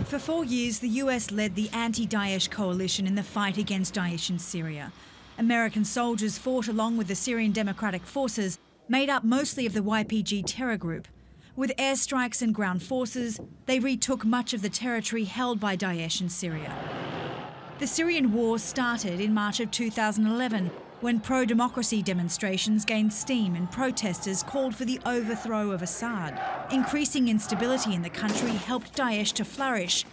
For 4 years, the US led the anti-Daesh coalition in the fight against Daesh in Syria. American soldiers fought along with the Syrian Democratic Forces, made up mostly of the YPG terror group. With airstrikes and ground forces, they retook much of the territory held by Daesh in Syria. The Syrian war started in March of 2011, when pro-democracy demonstrations gained steam and protesters called for the overthrow of Assad. Increasing instability in the country helped Daesh to flourish.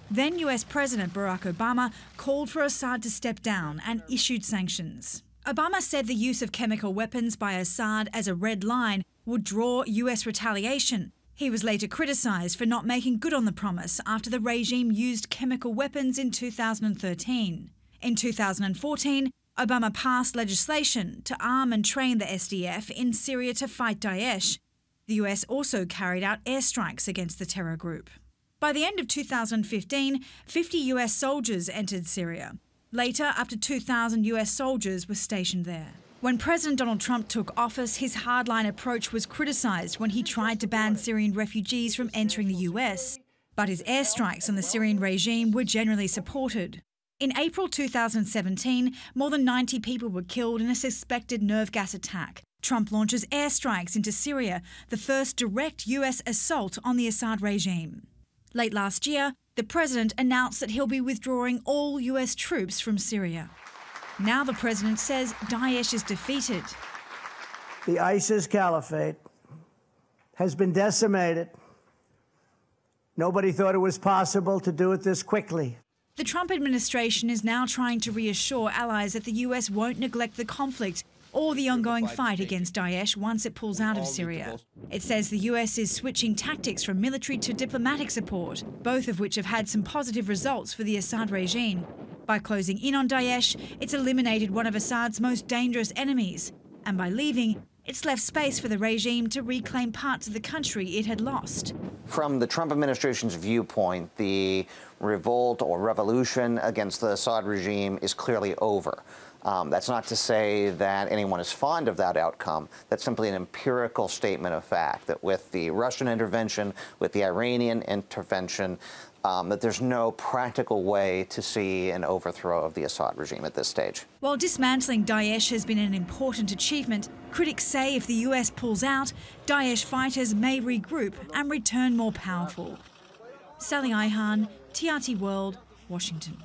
Then US President Barack Obama called for Assad to step down and issued sanctions. Obama said the use of chemical weapons by Assad as a red line would draw US retaliation. He was later criticised for not making good on the promise after the regime used chemical weapons in 2013. In 2014, Obama passed legislation to arm and train the SDF in Syria to fight Daesh. The US also carried out airstrikes against the terror group. By the end of 2015, 50 US soldiers entered Syria. Later, up to 2,000 US soldiers were stationed there. When President Donald Trump took office, his hardline approach was criticised when he tried to ban Syrian refugees from entering the US. But his airstrikes on the Syrian regime were generally supported. In April 2017, more than 90 people were killed in a suspected nerve gas attack. Trump launches airstrikes into Syria, the first direct US assault on the Assad regime. Late last year, the president announced that he'll be withdrawing all US troops from Syria. Now the president says Daesh is defeated. The ISIS caliphate has been decimated. Nobody thought it was possible to do it this quickly. The Trump administration is now trying to reassure allies that the US won't neglect the conflict or the ongoing fight against Daesh once it pulls out of Syria. It says the US is switching tactics from military to diplomatic support, both of which have had some positive results for the Assad regime. By closing in on Daesh, it's eliminated one of Assad's most dangerous enemies, and by leaving, it's left space for the regime to reclaim parts of the country it had lost. From the Trump administration's viewpoint, the revolt or revolution against the Assad regime is clearly over. That's not to say that anyone is fond of that outcome. That's simply an empirical statement of fact, that with the Russian intervention, with the Iranian intervention, that there's no practical way to see an overthrow of the Assad regime at this stage. While dismantling Daesh has been an important achievement, critics say if the US pulls out, Daesh fighters may regroup and return more powerful. Ayhan, TRT World, Washington.